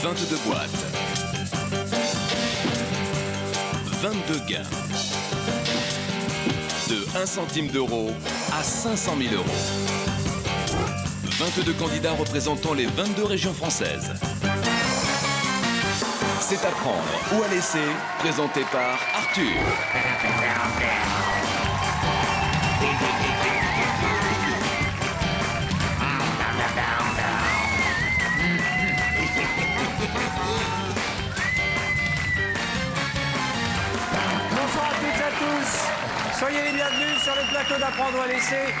22 boîtes. 22 gains. De 1 centime d'euro à 500 000 euros. 22 candidats représentant les 22 régions françaises. C'est à prendre ou à laisser, présenté par Arthur. Bonsoir à toutes et à tous. Soyez les bienvenus sur le plateau d'Apprendre ou à laisser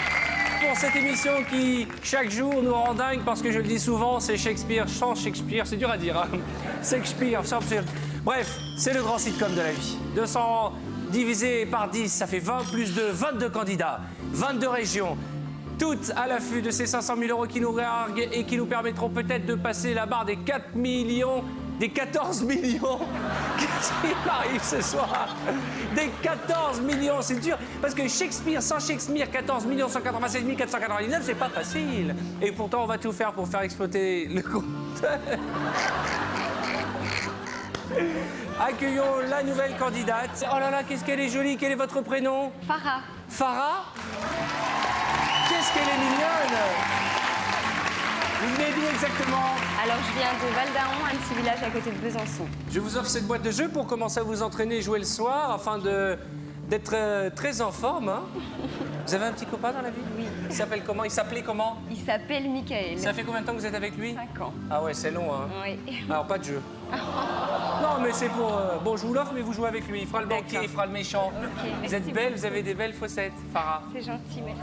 pour cette émission qui, chaque jour, nous rend dingue parce que je le dis souvent, c'est Shakespeare sans Shakespeare. C'est dur à dire, hein. Shakespeare sans Shakespeare. Bref, c'est le grand sitcom de la vie. 200 divisé par 10, ça fait 20 plus 2, 22 candidats, 22 régions. Toutes à l'affût de ces 500 000 euros qui nous réarguent et qui nous permettront peut-être de passer la barre des 4 millions, des 14 millions. Qu'est-ce qui arrive ce soir? Des 14 millions, c'est dur. Parce que Shakespeare, sans Shakespeare, 14 196 499, c'est pas facile. Et pourtant, on va tout faire pour faire exploiter le compteur. Accueillons la nouvelle candidate. Oh là là, qu'est-ce qu'elle est jolie. Quel est votre prénom? Farah. Farah? Qu'est-ce qu'elle est mignonne! Vous venez d'où exactement? Alors, je viens de Val-d'Aon, un petit village à côté de Besançon. Je vous offre cette boîte de jeu pour commencer à vous entraîner et jouer le soir afin d'être très en forme. Hein? Vous avez un petit copain dans la vie? Oui. Il s'appelle comment? Il s'appelait comment? Il s'appelle Michael. Ça fait combien de temps que vous êtes avec lui? 5 ans. Ah ouais, c'est long, hein? Oui. Alors, pas de jeu. Non, mais c'est pour... Bon, je vous l'offre, mais vous jouez avec lui. Il fera le banquier, il fera le méchant. Ok, Vous merci êtes belle, beaucoup. vous avez des belles fossettes, Farah. C'est gentil, merci.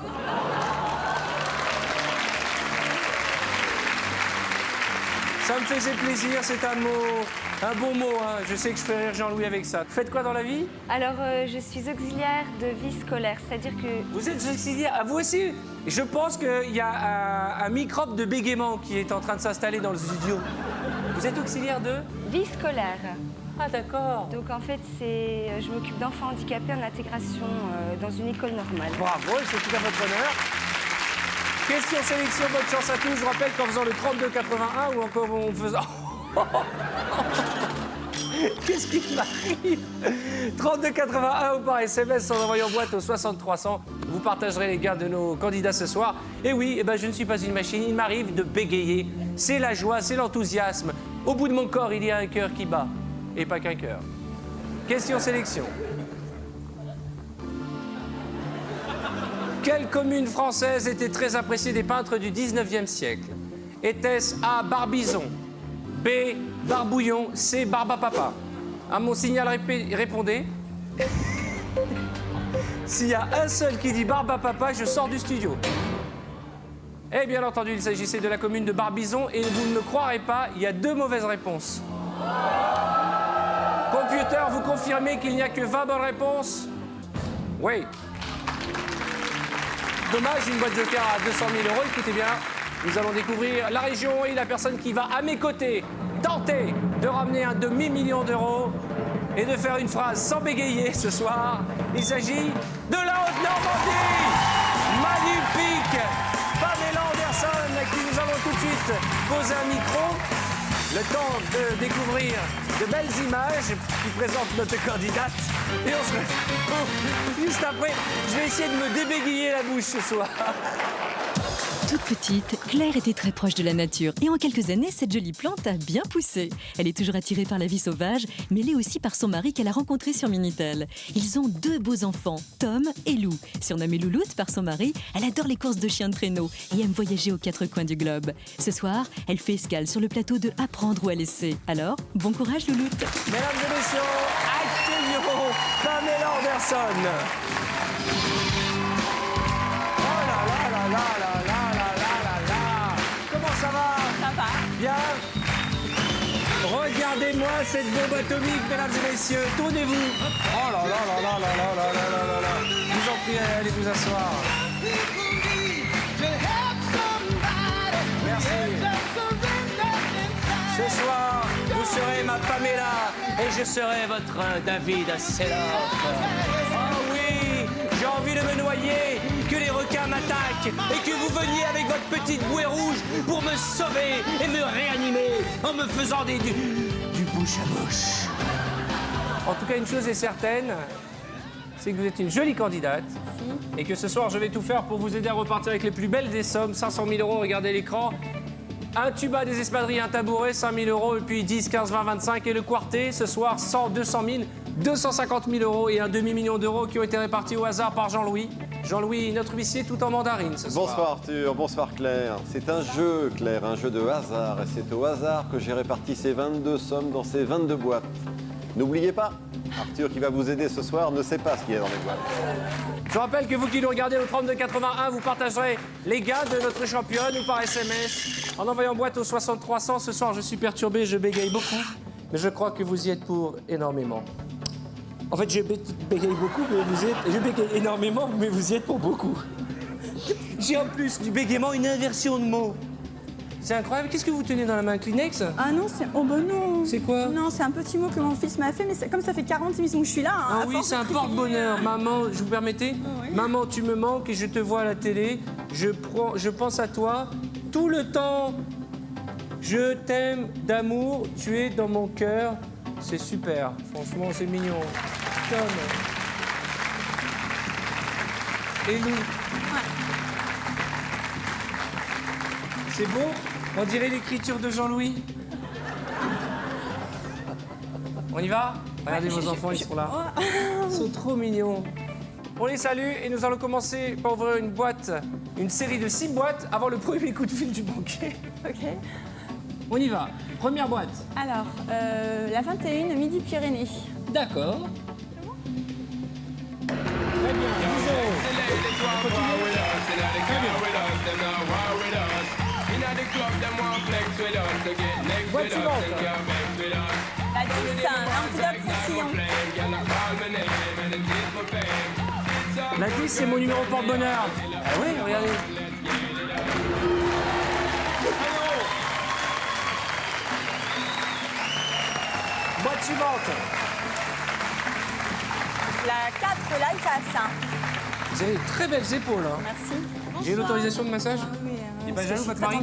Ça me faisait plaisir, c'est un mot, un bon mot. Hein. Je sais que je fais rire Jean-Louis avec ça. Vous faites quoi dans la vie? Alors, je suis auxiliaire de vie scolaire, c'est-à-dire que... Vous êtes auxiliaire, ah, vous aussi? Je pense qu'il y a un microbe de bégaiement qui est en train de s'installer dans le studio. Vous êtes auxiliaire de? Vie scolaire. Ah d'accord. Donc, en fait, je m'occupe d'enfants handicapés en intégration dans une école normale. Bravo, c'est tout à votre honneur. Question sélection, bonne chance à tous. Je rappelle qu'en faisant le 32-81 ou encore en faisant... Qu'est-ce qui m'arrive? 32-81 ou par SMS en envoyant boîte au 6300. Vous partagerez les gains de nos candidats ce soir. Et oui, eh ben, je ne suis pas une machine, il m'arrive de bégayer. C'est la joie, c'est l'enthousiasme. Au bout de mon corps, il y a un cœur qui bat. Et pas qu'un cœur. Question sélection. Quelle commune française était très appréciée des peintres du 19e siècle? Était-ce A. Barbizon, B. Barbouillon, C. Barbapapa? À mon signal, répondez. S'il y a un seul qui dit Barbapapa, je sors du studio. Et bien entendu, il s'agissait de la commune de Barbizon et vous ne me croirez pas, il y a 2 mauvaises réponses. Computer, vous confirmez qu'il n'y a que 20 bonnes réponses? Oui. Dommage, une boîte joker à 200 000 euros. Écoutez bien, nous allons découvrir la région et la personne qui va, à mes côtés, tenter de ramener un demi-million d'euros et de faire une phrase sans bégayer ce soir. Il s'agit de la Haute-Normandie. Magnifique Pamela Anderson, à qui nous allons tout de suite poser un micro. Le temps de découvrir de belles images qui présentent notre candidate. Et on se retrouve juste après. Je vais essayer de me débégayer la bouche ce soir. Toute petite, Claire était très proche de la nature et en quelques années, cette jolie plante a bien poussé. Elle est toujours attirée par la vie sauvage, mais elle est aussi par son mari qu'elle a rencontré sur Minitel. Ils ont 2 beaux enfants, Tom et Lou. Surnommée Louloute par son mari, elle adore les courses de chiens de traîneau et aime voyager aux 4 coins du globe. Ce soir, elle fait escale sur le plateau de Apprendre ou à laisser. Alors, bon courage Louloute. Mesdames et messieurs, accueillons Pamela Anderson. Oh là là là là là là. Ça va? Ça va. Bien. Regardez-moi cette bombe atomique, mesdames et messieurs. Tournez-vous. Oh là là là là là là là là là là. Je vous en prie, allez vous asseoir. Merci. Ce soir, vous serez ma Pamela et je serai votre David Hasselhoff. Oh oui, j'ai envie de me noyer, que les requins m'attaquent et que vous veniez avec votre petite bouée rouge pour me sauver et me réanimer. en me faisant du bouche à bouche. En tout cas, une chose est certaine, c'est que vous êtes une jolie candidate. Et que ce soir, je vais tout faire pour vous aider à repartir avec les plus belles des sommes. 500 000 €, regardez l'écran. Un tuba des espadrilles, un tabouret, 5 000 €. Et puis 10, 15, 20, 25. Et le quartet, ce soir, 100, 200 000, 250 000 € et un demi-million d'euros qui ont été répartis au hasard par Jean-Louis. Jean-Louis, notre huissier, tout en mandarine ce soir. Bonsoir Arthur, bonsoir Claire. C'est un jeu, Claire, un jeu de hasard. Et c'est au hasard que j'ai réparti ces 22 sommes dans ces 22 boîtes. N'oubliez pas, Arthur qui va vous aider ce soir ne sait pas ce qu'il y a dans les boîtes. Je rappelle que vous qui nous regardez au 3281, vous partagerez les gains de notre championne ou par SMS en envoyant boîte au 6300. Ce soir, je suis perturbé, je bégaye beaucoup, mais je crois que vous y êtes pour énormément. En fait, je bégaye beaucoup, mais vous y êtes... Je bégaye énormément, mais vous y êtes pour beaucoup. J'ai en plus du bégaiement une inversion de mots. C'est incroyable. Qu'est-ce que vous tenez dans la main, Kleenex? Ah non, c'est... Oh ben non. C'est quoi? Non, c'est un petit mot que mon fils m'a fait, mais comme ça fait 40 émissions que je suis là... Ah oui, c'est un porte-bonheur. Maman, je vous permettez? Oui. Maman, tu me manques et je te vois à la télé. Je pense à toi tout le temps. Je t'aime d'amour. Tu es dans mon cœur. C'est super. Franchement, c'est mignon. Tom. Et Lou. C'est beau? On dirait l'écriture de Jean-Louis. On y va? Regardez vos enfants, ils sont là. Ils sont trop mignons. On les salue et nous allons commencer par ouvrir une boîte, une série de 6 boîtes avant le premier coup de fil du banquier. Ok. On y va. Première boîte. Alors, la 21, Midi-Pyrénées. D'accord. Très bien. Bisous. Boîte suivante. La 10, Languedoc Roussillon. La 10, c'est mon numéro de porte-bonheur. Ah oui, regardez. Boîte suivante. La 4, l'Alsace. Vous avez de très belles épaules. Hein. Merci. J'ai l'autorisation de massage? Il est pas jaloux, votre mari?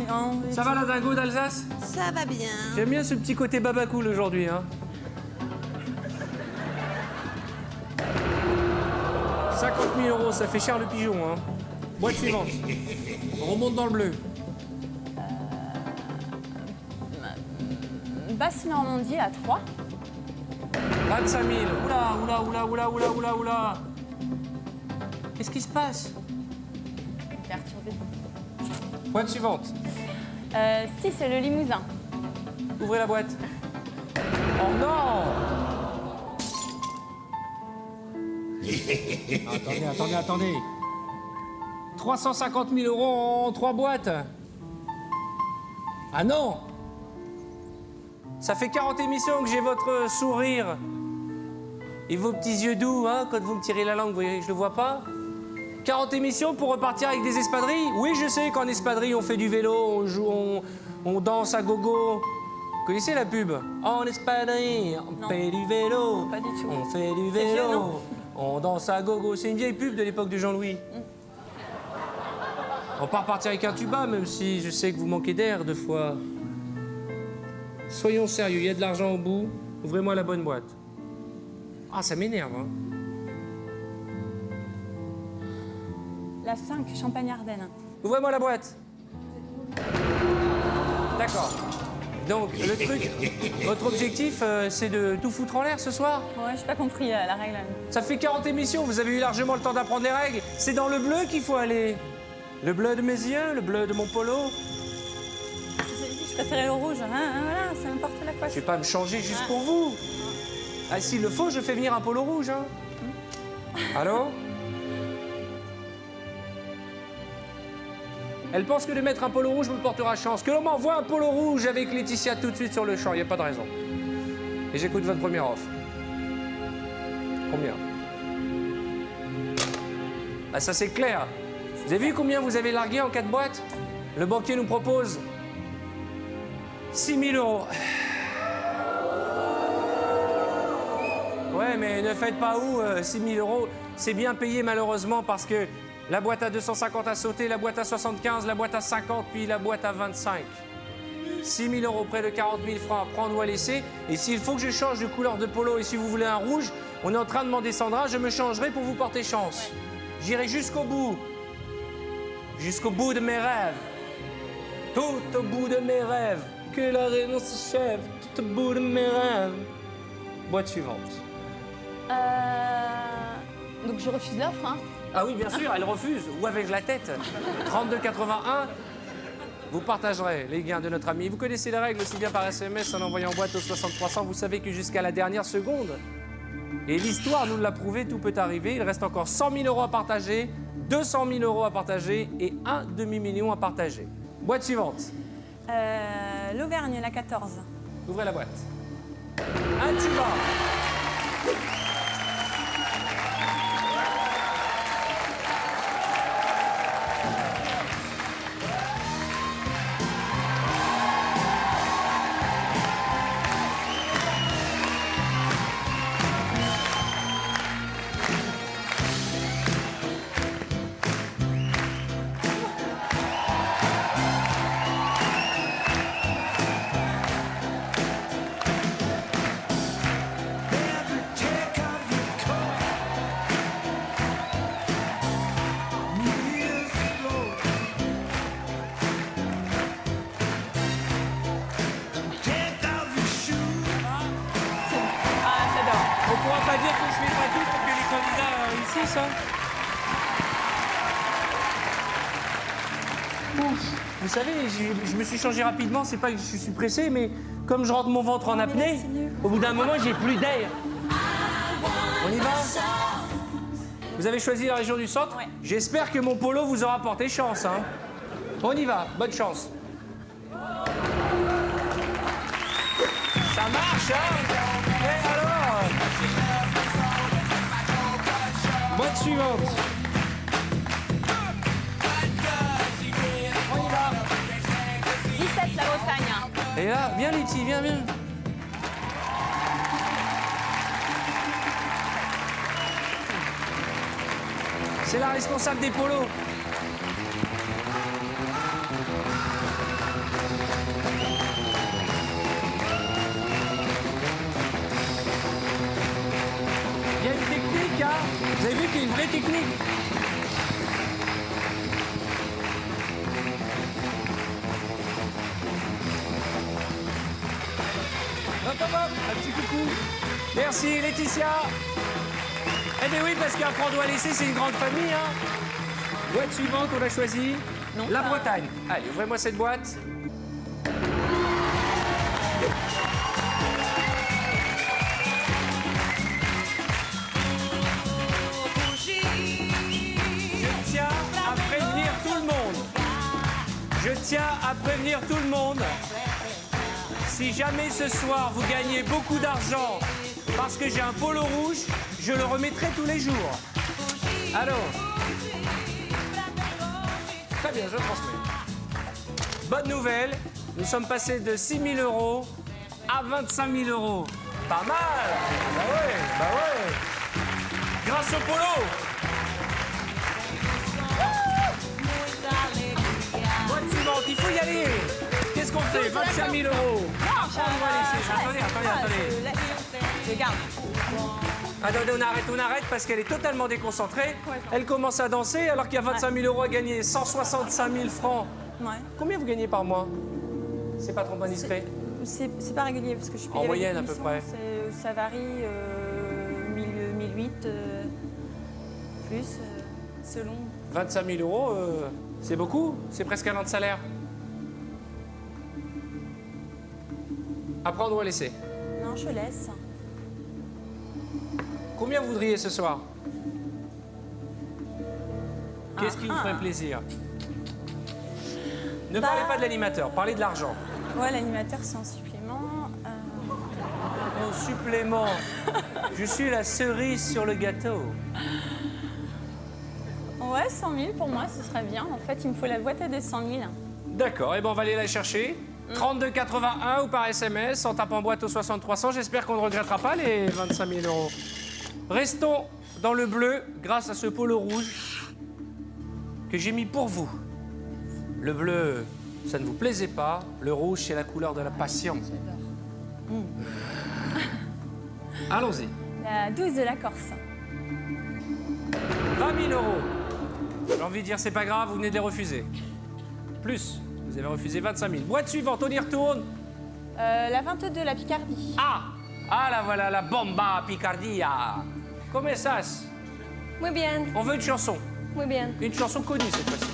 Ça va, la dingo d'Alsace? Ça va bien. J'aime bien ce petit côté babacool aujourd'hui. Hein. 50 000 €, ça fait cher le pigeon. Hein. Boîte suivante. On remonte dans le bleu. Basse-Normandie à 3. 25 000. Oula. Qu'est-ce qui se passe? Perturbé. Boîte suivante. 6, c'est le Limousin. Ouvrez la boîte. Oh non! Attendez. 350 000 € en 3 boîtes. Ah non! Ça fait 40 émissions que j'ai votre sourire. Et vos petits yeux doux, hein, quand vous me tirez la langue, vous voyez, je le vois pas. 40 émissions pour repartir avec des espadrilles? Oui, je sais qu'en espadrille, on fait du vélo, on joue, on danse à gogo. Vous connaissez la pub? En espadrille, on fait du vélo. Pas du tout. On fait du C'est vieux, vélo. non? On danse à gogo. C'est une vieille pub de l'époque de Jean-Louis. On part partir avec un tuba, même si je sais que vous manquez d'air deux fois. Soyons sérieux, il y a de l'argent au bout. Ouvrez-moi la bonne boîte. Ah, ça m'énerve, hein. La 5, Champagne-Ardenne. Ouvrez-moi la boîte. D'accord. Donc, le truc, votre objectif, c'est de tout foutre en l'air ce soir? Ouais, j'ai pas compris la règle. Ça fait 40 émissions, vous avez eu largement le temps d'apprendre les règles. C'est dans le bleu qu'il faut aller. Le bleu de mes yeux, le bleu de mon polo. Je préférais le rouge. Voilà, c'est n'importe la quoi. Je vais pas me changer juste pour vous. Ah, s'il le faut, je fais venir un polo rouge, hein. Allô? Elle pense que de mettre un polo rouge me portera chance. Que l'on m'envoie un polo rouge avec Laetitia tout de suite sur le champ, il n'y a pas de raison. Et j'écoute votre première offre. Combien? Ah, ça c'est clair. Vous avez vu combien vous avez largué en 4 boîtes? Le banquier nous propose 6 000 €. Ouais, mais ne faites pas où 6 000 €. C'est bien payé malheureusement parce que la boîte à 250 a sauté, la boîte à 75, la boîte à 50, puis la boîte à 25. 6 000 euros, près de 40 000 francs à prendre ou à laisser. Et s'il faut que je change de couleur de polo et si vous voulez un rouge, on est en train de m'en descendre un, je me changerai pour vous porter chance. J'irai jusqu'au bout. Jusqu'au bout de mes rêves. Tout au bout de mes rêves. Que la raison s'achève. Tout au bout de mes rêves. Boîte suivante. Donc je refuse l'offre, hein. Ah oui, bien sûr, elle refuse. Ou avec la tête. 32,81. Vous partagerez les gains de notre ami. Vous connaissez les règles aussi bien par SMS en envoyant boîte au 6300. Vous savez que jusqu'à la dernière seconde, et l'histoire nous l'a prouvé, tout peut arriver. Il reste encore 100 000 euros à partager, 200 000 euros à partager et un demi-million à partager. Boîte suivante. L'Auvergne, la 14. Ouvrez la boîte. Un tuba. Ah, j'adore. On pourra pas dire que je fais pas tout pour que les candidats réussissent, hein. Ouf. Vous savez, je me suis changé rapidement, c'est pas que je suis pressé, mais comme je rentre mon ventre en mais apnée, là, c'est nul. au bout d'un moment, j'ai plus d'air. On y va? Vous avez choisi la région du centre? Ouais. J'espère que mon polo vous aura porté chance, hein. On y va, bonne chance. Ça marche, hein? Et alors? Boîte suivante. On y va. 17, la Bretagne. Et là, viens Letty, viens. C'est la responsable des polos. Il y a une technique, hein? Vous avez vu qu'il y a une vraie technique. Hop, hop, hop, un petit coucou. Merci Laetitia. Eh bien oui, parce qu'un prendre ou à laisser, c'est une grande famille, hein. Boîte suivante, on a choisi Non, la pas- Bretagne. Allez, ouvrez-moi cette boîte. Je tiens à prévenir tout le monde. Je tiens à prévenir tout le monde. Si jamais ce soir vous gagnez beaucoup d'argent parce que j'ai un polo rouge, je le remettrai tous les jours. Alors, très bien, je transmets. Bonne nouvelle, nous sommes passés de 6 000 euros à 25 000 euros. Pas mal. Bah ouais. Grâce au polo. Boîte suivante, il faut y aller. Qu'est-ce qu'on fait? 25 000 euros. Apprendre ou à laisser. Attendez. Je garde. Attendez, on arrête parce qu'elle est totalement déconcentrée. Elle commence à danser alors qu'il y a 25 000 euros à gagner, 165 000 francs. Ouais. Combien vous gagnez par mois? C'est pas trop indiscret. C'est pas régulier parce que je suis payée En avec moyenne, des à peu commissions, près. Ça varie 1008 plus selon. 25 000 euros, c'est beaucoup. C'est presque un an de salaire. À prendre ou à laisser. Non, je laisse. Combien vous voudriez ce soir? Qu'est-ce qui vous ferait plaisir? Ne parlez pas de l'animateur, parlez de l'argent. Ouais, l'animateur, c'est un supplément. Mon supplément. Je suis la cerise sur le gâteau. Ouais, 100 000 pour moi, ce serait bien. En fait, il me faut la boîte à 200 000. D'accord, et ben on va aller la chercher. 32,81 ou par SMS en tapant boîte au 6300. J'espère qu'on ne regrettera pas les 25 000 euros. Restons dans le bleu grâce à ce polo rouge que j'ai mis pour vous. Le bleu Ça ne vous plaisait pas. Le rouge, c'est la couleur de la passion. Allons-y. La 12 de la Corse. 20 000 euros. J'ai envie de dire, c'est pas grave, vous venez de les refuser. Plus, vous avez refusé 25 000. Boîte suivante, on y retourne. La 22 de la Picardie. Ah, là voilà, la bomba Picardia. Comment ça? Muy bien, On veut une chanson. muy bien. Une chanson connue cette fois-ci.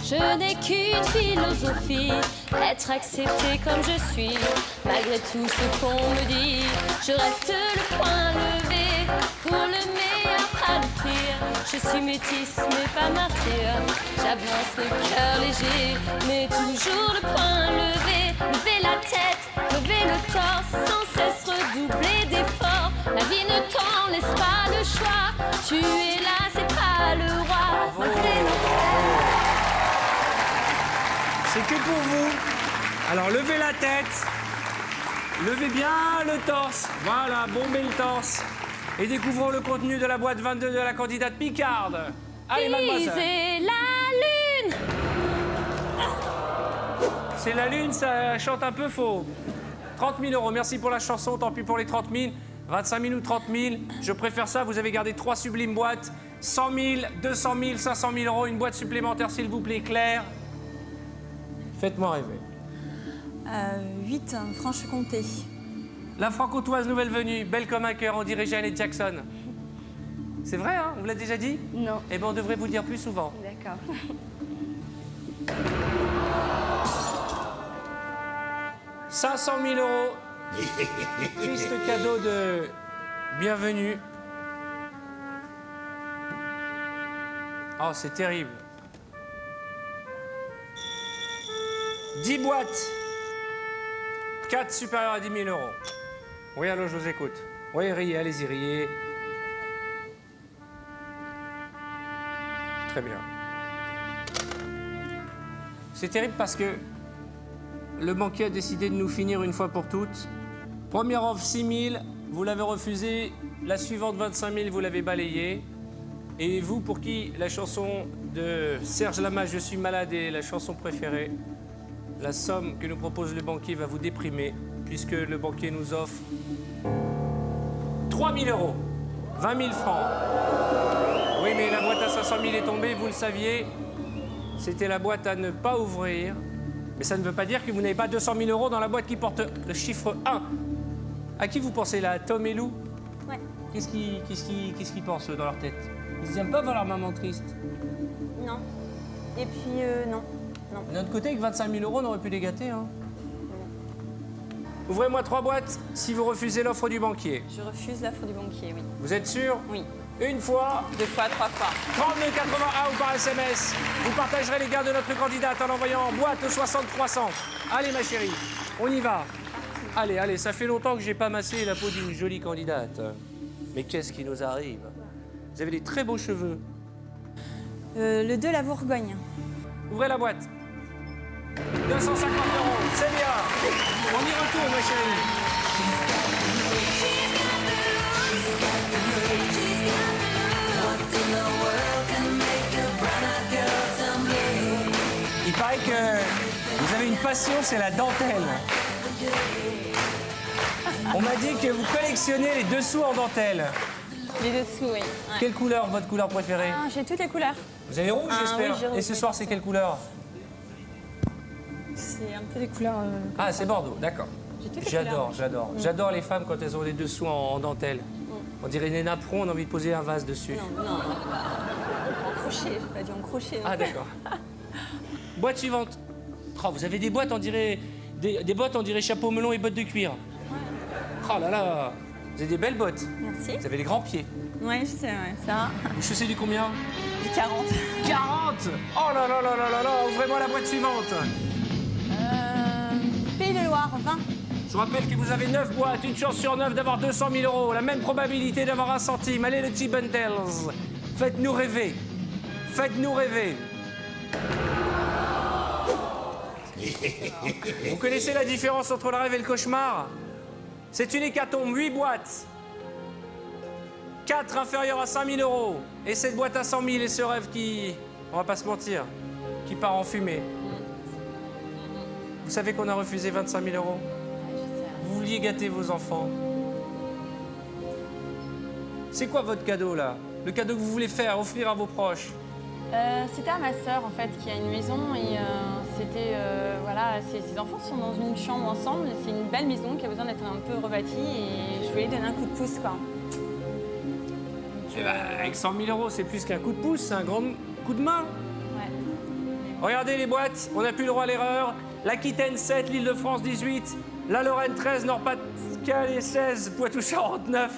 Je n'ai qu'une philosophie, être accepté comme je suis. Malgré tout ce qu'on me dit, je reste le poing levé pour le meilleur pas le pire. Je suis métisse mais pas martyr. J'avance le cœur léger, mais toujours le poing levé. Lever la tête, lever le torse, sans cesse redoubler d'efforts. La vie ne t'en laisse pas le choix. Tu es là, c'est pas le roi. Malgré nos C'est que pour vous. Alors levez la tête, levez bien le torse. Voilà, bombez le torse. Et découvrons le contenu de la boîte 22 de la candidate Picarde. Allez, mademoiselle. Viser la lune. C'est la lune, ça chante un peu faux. 30 000 euros, merci pour la chanson, tant pis pour les 30 000. 25 000 ou 30 000, je préfère ça. Vous avez gardé 3 sublimes boîtes. 100 000, 200 000, 500 000 euros. Une boîte supplémentaire, s'il vous plaît, Claire. Faites-moi rêver. 8, Franche-Comté. La franc-comtoise nouvelle venue, belle comme un cœur, on dirait Janet Jackson. C'est vrai, hein? On vous l'a déjà dit? Non. Eh bien, on devrait vous le dire plus souvent. D'accord. 500 000 euros. Triste cadeau de bienvenue. Oh, c'est terrible. 10 boîtes. 4 supérieurs à 10 000 euros. Oui, allô, je vous écoute. Oui, riez, allez-y, riez. Très bien. C'est terrible parce que le banquier a décidé de nous finir une fois pour toutes. Première offre, 6 000, vous l'avez refusé. La suivante, 25 000, vous l'avez balayée. Et vous, pour qui la chanson de Serge Lama, Je suis malade, est la chanson préférée, la somme que nous propose le banquier va vous déprimer, puisque le banquier nous offre 3 000 euros, 20 000 francs. Oui, mais la boîte à 500 000 est tombée, vous le saviez. C'était la boîte à ne pas ouvrir. Mais ça ne veut pas dire que vous n'avez pas 200 000 euros dans la boîte qui porte le chiffre 1. À qui vous pensez là? Tom et Lou? Ouais. Qu'est-ce qu'ils pensent dans leur tête? Ils n'aiment pas voir leur maman triste. Non. Et puis, non. Non. De notre côté, avec 25 000 euros, on aurait pu les gâter. Hein. Ouvrez-moi 3 boîtes si vous refusez l'offre du banquier. Je refuse l'offre du banquier, oui. Vous êtes sûr? Oui. Une fois, 2 fois, 3 fois. 32,81 ou par SMS. Vous partagerez les gains de notre candidate en envoyant boîte au 60 300. Allez, ma chérie, on y va. Allez, allez, ça fait longtemps que j'ai pas massé la peau d'une jolie candidate. Mais qu'est-ce qui nous arrive? Vous avez des très beaux cheveux. Le 2, la Bourgogne. Ouvrez la boîte. 250 euros, c'est bien. On y retourne, ma chérie. Il paraît que vous avez une passion, c'est la dentelle. On m'a dit que vous collectionnez les dessous en dentelle. Les dessous, oui. Ouais. Quelle couleur, votre couleur préférée? Ah, j'ai toutes les couleurs. Vous avez rouge, Ah, j'espère. oui, j'ai rouge, Et ce oui, soir, c'est quelle couleur? C'est un peu des couleurs. Ah, c'est Bordeaux, d'accord. J'ai toutes les J'adore, couleurs. j'adore. J'adore les femmes quand elles ont les dessous en dentelle. On dirait des napperons, on a envie de poser un vase dessus. Non, non. En crochet, j'ai pas dit en crochet. Non. Ah, d'accord. Boîte suivante. Oh, vous avez des boîtes, on dirait... Des bottes, on dirait chapeau melon et bottes de cuir. Oh là là. Vous avez des belles bottes. Merci. Vous avez des grands pieds. Ouais, je sais, ouais, ça. Vous chaussez du combien? Du 40. 40. Oh là là là là là là. Ouvrez-moi la boîte suivante. Pays de Loire, 20. Je vous rappelle que vous avez 9 boîtes, une chance sur 9 d'avoir 200 000 euros, la même probabilité d'avoir 1 centime. Allez, le petit Bundles. Faites-nous rêver. Faites-nous rêver. Vous connaissez la différence entre le rêve et le cauchemar? C'est une hécatombe, 8 boîtes. 4 inférieures à 5 000 euros. Et cette boîte à 100 000 et ce rêve qui, on va pas se mentir, qui part en fumée. Vous savez qu'on a refusé 25 000 euros? Vous vouliez gâter vos enfants. C'est quoi votre cadeau, là? Le cadeau que vous voulez faire, offrir à vos proches? C'était à ma sœur, en fait, qui a une maison. Et voilà, ses enfants sont dans une chambre ensemble. C'est une belle maison qui a besoin d'être un peu rebâtie. Et je voulais lui donner un coup de pouce, quoi. Eh ben, avec 100 000 euros, c'est plus qu'un coup de pouce, c'est un grand coup de main. Ouais. Regardez les boîtes, on n'a plus le droit à l'erreur. L'Aquitaine 7, l'Île-de-France 18, la Lorraine 13, Nord-Pas-de-Calais 16, Poitou-Charentes 9,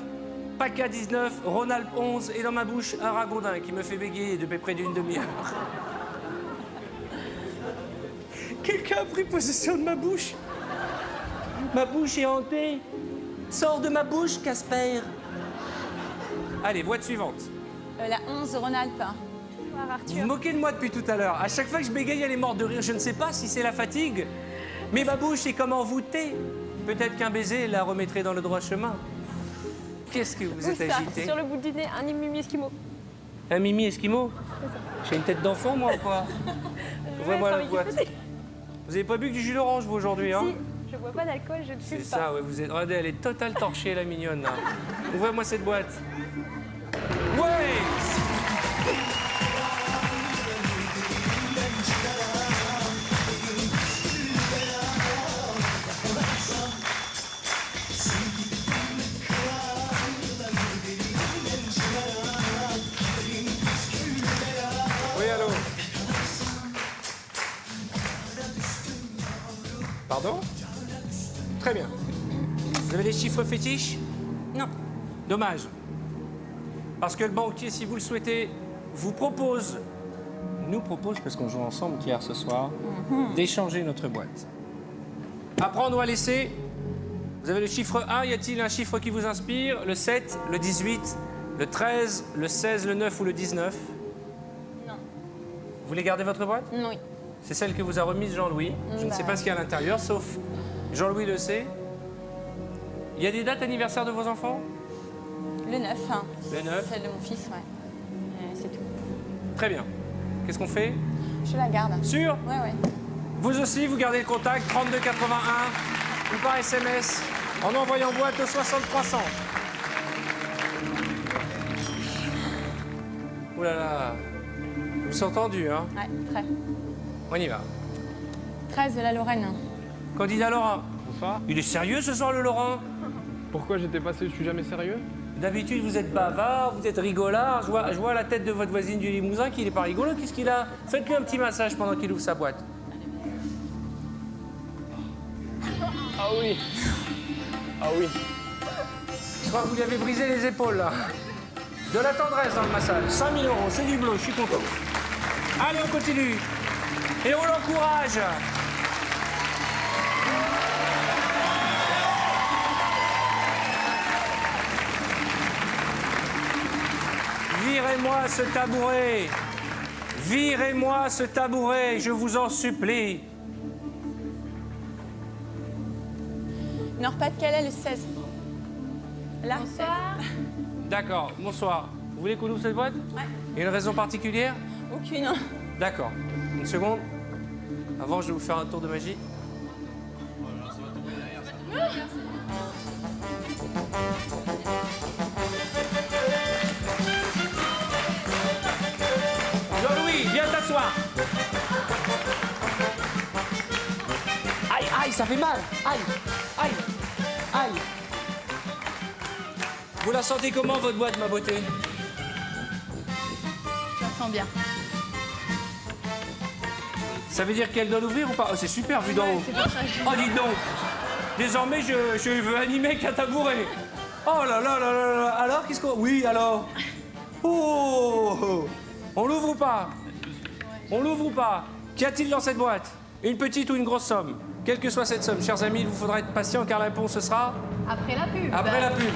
PACA 19, Rhône-Alpes 11 et dans ma bouche, un ragondin qui me fait bégayer depuis près d'une demi-heure. Quelqu'un a pris possession de ma bouche. Ma bouche est hantée. Sors de ma bouche, Casper. Allez, boîte suivante. La 11 Rhône-Alpes. Vous vous moquez de moi depuis tout à l'heure. À chaque fois que je bégaye, elle est morte de rire. Je ne sais pas si c'est la fatigue, mais ma bouche est comme envoûtée. Peut-être qu'un baiser la remettrait dans le droit chemin. Qu'est-ce que vous êtes agité? Sur le bout du nez, un mimi esquimau. Un mimi esquimau? J'ai une tête d'enfant, moi, ou quoi? Ouvrez-moi la boîte. Vous avez pas bu que du jus d'orange, vous, aujourd'hui, hein? Si, je bois pas d'alcool, je ne fume C'est pas. ça, ouais, vous êtes... Regardez, elle est totale torchée, la mignonne, là. Ouvrez-moi cette boîte. Ouais! Oui, allô? Pardon? Très bien. Vous avez des chiffres fétiches? Non. Dommage. Parce que le banquier, si vous le souhaitez, nous propose, parce qu'on joue ensemble hier ce soir, d'échanger notre boîte. À prendre ou à laisser, vous avez le chiffre 1, y a-t-il un chiffre qui vous inspire? Le 7, le 18, le 13, le 16, le 9 ou le 19? Non. Vous voulez garder votre boîte? Oui. C'est celle que vous a remise Jean-Louis. Je ne sais pas ce qu'il y a à l'intérieur, sauf Jean-Louis le sait. Il y a des dates anniversaires de vos enfants? Le 9. Hein. Le 9. Celle de mon fils, ouais. C'est tout. Très bien. Qu'est-ce qu'on fait? Je la garde. Sûr? Ouais. Vous aussi, vous gardez le contact 3281 ou par SMS en envoyant boîte au 6300. Ouh là là. Je me suis entendu, hein? Ouais, très. On y va. 13 de la Lorraine. Candidat Laurent. Bonsoir. Il est sérieux ce soir, le Laurent? Pourquoi j'étais passé? Je suis jamais sérieux. D'habitude, vous êtes bavard, vous êtes rigolard. Je vois la tête de votre voisine du Limousin qu'il n'est pas rigolo. Qu'est-ce qu'il a? Faites-lui un petit massage pendant qu'il ouvre sa boîte. Ah oui. Ah oui. Je crois que vous lui avez brisé les épaules, là. De la tendresse dans le massage. 5 000 euros, c'est du bleu, je suis content. Allez, on continue. Et on l'encourage. Virez-moi ce tabouret. Virez-moi ce tabouret, je vous en supplie. Nord-Pas-de-Calais, le 16. Là, Bonsoir. D'accord, bonsoir. Vous voulez qu'on ouvre cette boîte? Ouais. Il y a une raison particulière? Aucune. D'accord. Une seconde. Avant, je vais vous faire un tour de magie. Jean-Louis, viens t'asseoir. Aïe, aïe, ça fait mal. Aïe, aïe, aïe. Vous la sentez comment, votre boîte, ma beauté? Je la sens bien. Ça veut dire qu'elle doit l'ouvrir ou pas? Oh, c'est super vu d'en haut. Oh, dites donc. Désormais, je veux animer qu'un tabouret. Oh là là là là là. Alors, qu'est-ce qu'on... Oui, alors. Oh. On l'ouvre ou pas? On l'ouvre ou pas? Qu'y a-t-il dans cette boîte? Une petite ou une grosse somme? Quelle que soit cette somme, chers amis, il vous faudra être patient car la réponse ce sera... Après la pub. Après la pub.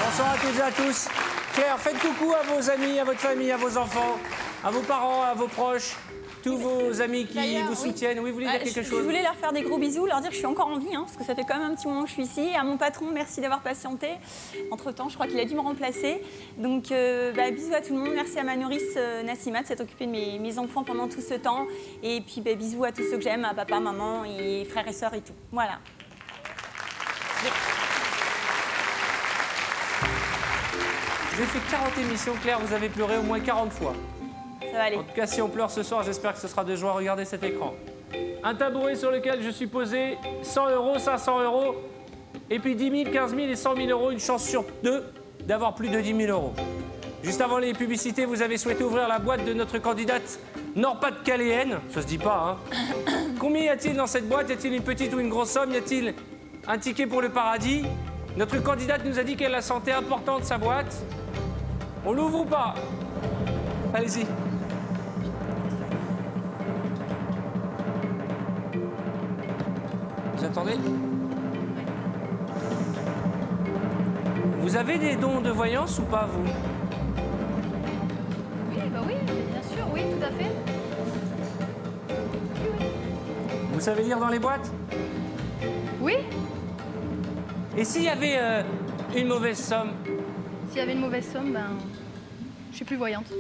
Bonsoir à toutes et à tous. Claire, faites coucou à vos amis, à votre famille, à vos enfants, à vos parents, à vos proches. tous vos amis qui D'ailleurs, vous soutiennent. Oui, vous voulez dire quelque Je chose? voulais leur faire des gros bisous, leur dire que je suis encore en vie, hein, parce que ça fait quand même un petit moment que je suis ici. Et à mon patron, merci d'avoir patienté. Entre-temps, je crois qu'il a dû me remplacer. Donc, bisous à tout le monde. Merci à ma nourrice Nassima de s'être occupée de mes enfants pendant tout ce temps. Et puis, bisous à tous ceux que j'aime, à papa, maman et frères et sœurs et tout. Voilà. J'ai fait 40 émissions, Claire, vous avez pleuré au moins 40 fois. Ça va aller. En tout cas, si on pleure ce soir, j'espère que ce sera de joie. Regardez cet écran. Un tabouret sur lequel je suis posé, 100 €, 500 €, et puis 10 000, 15 000 et 100 000 €, une chance sur deux d'avoir plus de 10 000 €. Juste avant les publicités, vous avez souhaité ouvrir la boîte de notre candidate nord-pas-de-caléenne. Ça se dit pas, hein. Combien y a-t-il dans cette boîte? Y a-t-il une petite ou une grosse somme? Y a-t-il un ticket pour le paradis? Notre candidate nous a dit qu'elle a senti importante sa boîte. On l'ouvre ou pas? Allez-y. Vous attendez? Vous avez des dons de voyance ou pas, vous? Oui, bien sûr, oui, tout à fait. Vous savez lire dans les boîtes? Oui, Et s'il y avait une mauvaise somme, s'il y avait une mauvaise somme, je suis plus voyante.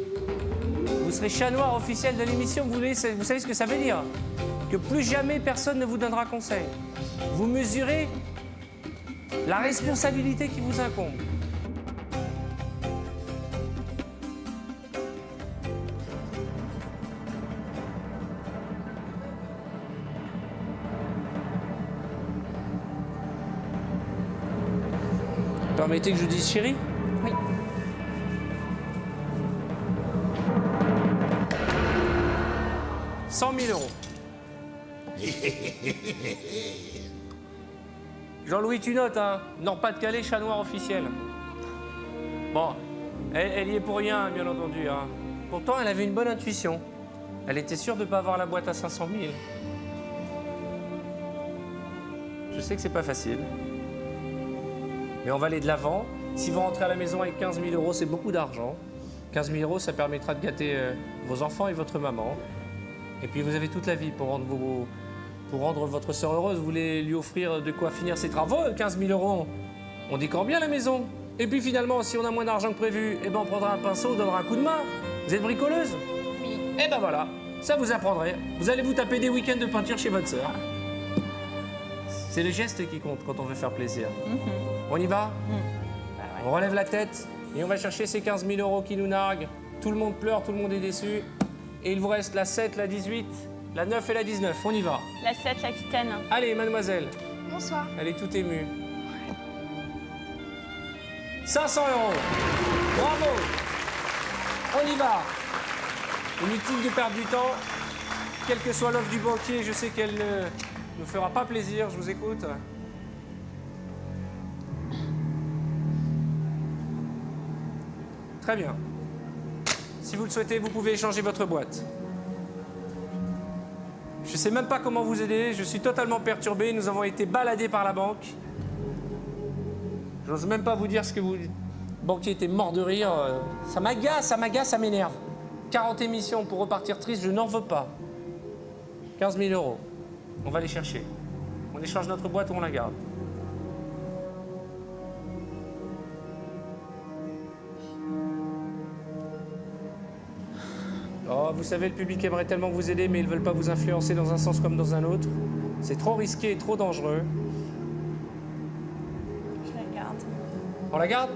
vous serez chat noir officiel de l'émission. Vous savez ce que ça veut dire? Que plus jamais personne ne vous donnera conseil. Vous mesurez la responsabilité qui vous incombe. Permettez que je vous dise chérie? Oui. « 100 000 €. Jean-Louis, tu notes, hein? Nord-Pas-de-Calais, chat noir officiel. Bon, elle y est pour rien, bien entendu, hein. Pourtant, elle avait une bonne intuition. Elle était sûre de ne pas avoir la boîte à 500 000. Je sais que c'est pas facile. Mais on va aller de l'avant. Si vous rentrez à la maison avec 15 000 €, c'est beaucoup d'argent. 15 000 €, ça permettra de gâter vos enfants et votre maman. Et puis vous avez toute la vie pour rendre votre sœur heureuse. Vous voulez lui offrir de quoi finir ses travaux, 15 000 €. On décore bien la maison. Et puis finalement, si on a moins d'argent que prévu, eh ben on prendra un pinceau, on donnera un coup de main. Vous êtes bricoleuse? Oui. Eh ben voilà, ça vous apprendrez. Vous allez vous taper des week-ends de peinture chez votre sœur. C'est le geste qui compte quand on veut faire plaisir. On y va? On relève la tête et on va chercher ces 15 000 € qui nous narguent. Tout le monde pleure, tout le monde est déçu. Et il vous reste la 7, la 18, la 9 et la 19. On y va. La 7, l'Aquitaine. Allez, mademoiselle. Bonsoir. Elle est toute émue. 500 €. Bravo. On y va. Inutile de perdre du temps. Quelle que soit l'offre du banquier, je sais qu'elle ne nous fera pas plaisir. Je vous écoute. Très bien. Si vous le souhaitez, vous pouvez échanger votre boîte. Je ne sais même pas comment vous aider. Je suis totalement perturbé. Nous avons été baladés par la banque. J'ose même pas vous dire ce que vous... Le banquier était mort de rire. Ça m'agace, ça m'énerve. 40 émissions pour repartir triste, je n'en veux pas. 15 000 €. On va les chercher. On échange notre boîte ou on la garde. Oh, vous savez, le public aimerait tellement vous aider, mais ils ne veulent pas vous influencer dans un sens comme dans un autre. C'est trop risqué et trop dangereux. Je la garde. On la garde?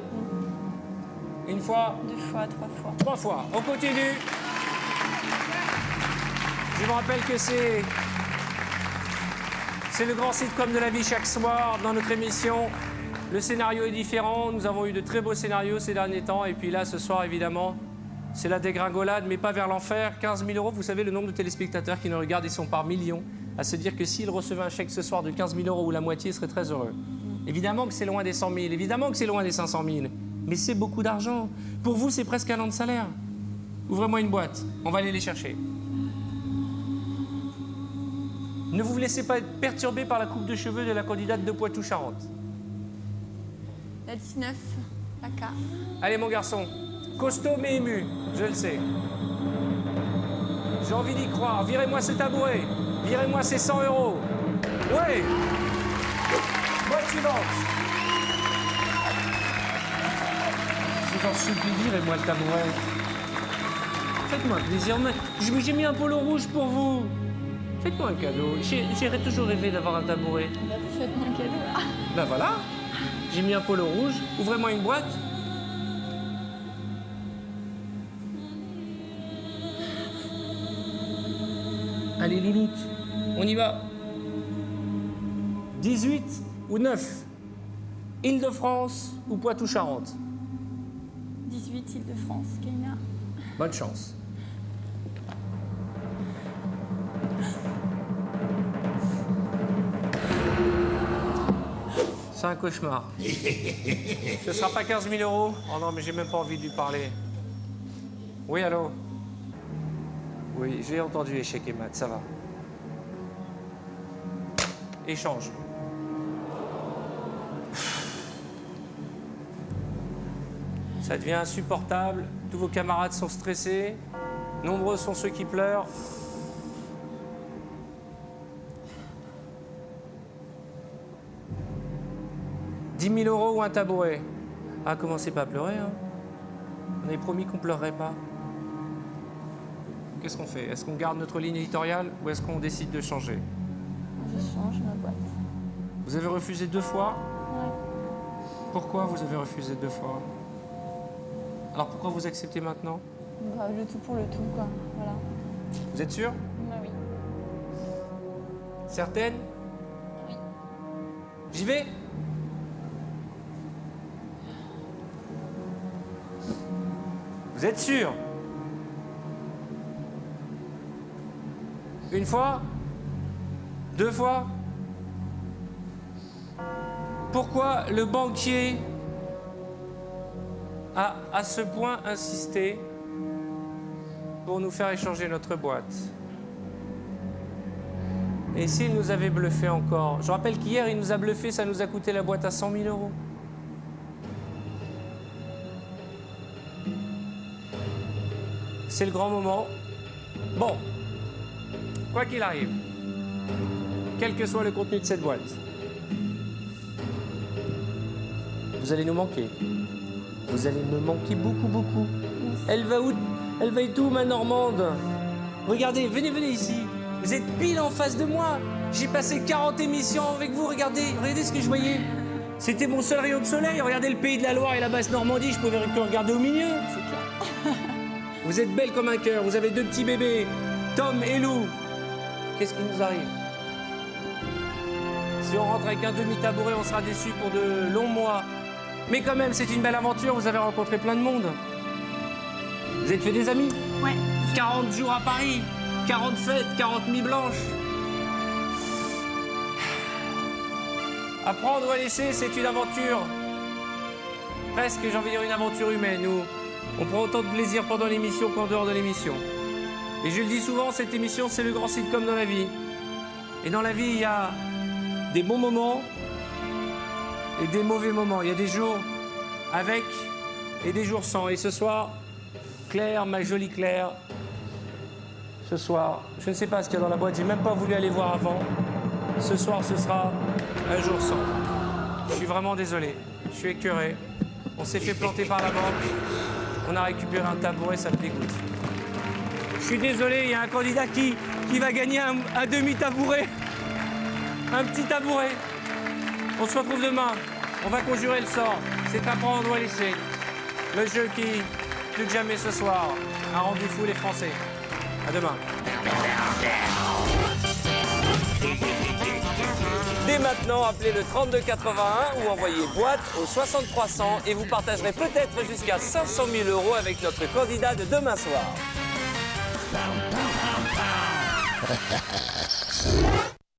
Une fois, 2 fois, 3 fois. 3 fois. On continue. Je vous rappelle que c'est le grand sitcom de la vie chaque soir dans notre émission. Le scénario est différent. Nous avons eu de très beaux scénarios ces derniers temps. Et puis là, ce soir, évidemment, c'est la dégringolade, mais pas vers l'enfer. 15 000 €, vous savez le nombre de téléspectateurs qui nous regardent, ils sont par millions. À se dire que s'ils recevaient un chèque ce soir de 15 000 € ou la moitié, ils seraient très heureux. Évidemment que c'est loin des 100 000, évidemment que c'est loin des 500 000. Mais c'est beaucoup d'argent. Pour vous, c'est presque 1 an de salaire. Ouvrez-moi une boîte, on va aller les chercher. Ne vous laissez pas être perturbé par la coupe de cheveux de la candidate de Poitou-Charentes. La 19, la K. Allez, mon garçon, costaud mais ému, je le sais. J'ai envie d'y croire. Virez-moi ce tabouret. Virez-moi ces 100 €. Ouais. Boîte suivante. Je vous en supplie, virez-moi le tabouret. Faites-moi plaisir. J'ai mis un polo rouge pour vous. Faites-moi un cadeau. J'ai toujours rêvé d'avoir un tabouret. Bah, vous faites-moi un cadeau. Ah. Ben voilà. J'ai mis un polo rouge. Ouvrez-moi une boîte. Allez, louloute. On y va. 18 ou 9. Île-de-France ou Poitou-Charentes. 18 Île-de-France, Kaina. Bonne chance. C'est un cauchemar. Ce sera pas 15 000 €. Oh non, mais j'ai même pas envie de lui parler. Oui, allô? Oui, j'ai entendu échec et mat, ça va. Échange. Ça devient insupportable. Tous vos camarades sont stressés. Nombreux sont ceux qui pleurent. « 10 000 € ou un tabouret. Ah, commencez pas à pleurer, hein. On avait promis qu'on pleurerait pas. Qu'est-ce qu'on fait? Est-ce qu'on garde notre ligne éditoriale ou est-ce qu'on décide de changer? Je change ma boîte. Vous avez refusé 2 fois? Ouais. Pourquoi vous avez refusé 2 fois? Alors pourquoi vous acceptez maintenant? Bah, le tout pour le tout, quoi. Voilà. Vous êtes sûre? Bah oui. Certaine? Oui. J'y vais? Vous êtes sûr? Une fois? 2 fois? Pourquoi le banquier a à ce point insisté pour nous faire échanger notre boîte? Et s'il nous avait bluffé encore? Je rappelle qu'hier, il nous a bluffé, ça nous a coûté la boîte à 100 000 €. C'est le grand moment. Bon, quoi qu'il arrive, quel que soit le contenu de cette boîte, vous allez nous manquer. Vous allez me manquer beaucoup, beaucoup. Elle va où? Elle va être où, ma Normande? Regardez, venez ici. Vous êtes pile en face de moi. J'ai passé 40 émissions avec vous. Regardez ce que je voyais. C'était mon seul rayon de soleil. Regardez le pays de la Loire et la basse Normandie. Je pouvais que regarder au milieu. C'est clair. Vous êtes belle comme un cœur. Vous avez 2 petits bébés, Tom et Lou. Qu'est-ce qui nous arrive? Si on rentre avec un demi-tabouret, on sera déçus pour de longs mois. Mais quand même, c'est une belle aventure. Vous avez rencontré plein de monde. Vous êtes fait des amis? Ouais. 40 jours à Paris, 40 fêtes, 40 nuits blanches. Apprendre ou à laisser, c'est une aventure. Presque, j'ai envie de dire, une aventure humaine où on prend autant de plaisir pendant l'émission qu'en dehors de l'émission. Et je le dis souvent, cette émission, c'est le grand sitcom dans la vie. Et dans la vie, il y a des bons moments et des mauvais moments. Il y a des jours avec et des jours sans. Et ce soir, Claire, ma jolie Claire, ce soir, je ne sais pas ce qu'il y a dans la boîte, j'ai même pas voulu aller voir avant. Ce soir, ce sera un jour sans. Je suis vraiment désolé, je suis écœuré. On s'est fait planter par la banque, on a récupéré un tabouret, ça me dégoûte. Je suis désolé, il y a un candidat qui va gagner un demi-tabouret. Un petit tabouret. On se retrouve demain, on va conjurer le sort. C'est à prendre ou à laisser. Le jeu qui, plus que jamais ce soir, a rendu fou les Français. À demain. Dès maintenant, appelez le 3281 ou envoyez boîte au 6300 et vous partagerez peut-être jusqu'à 500 000 € avec notre candidat de demain soir.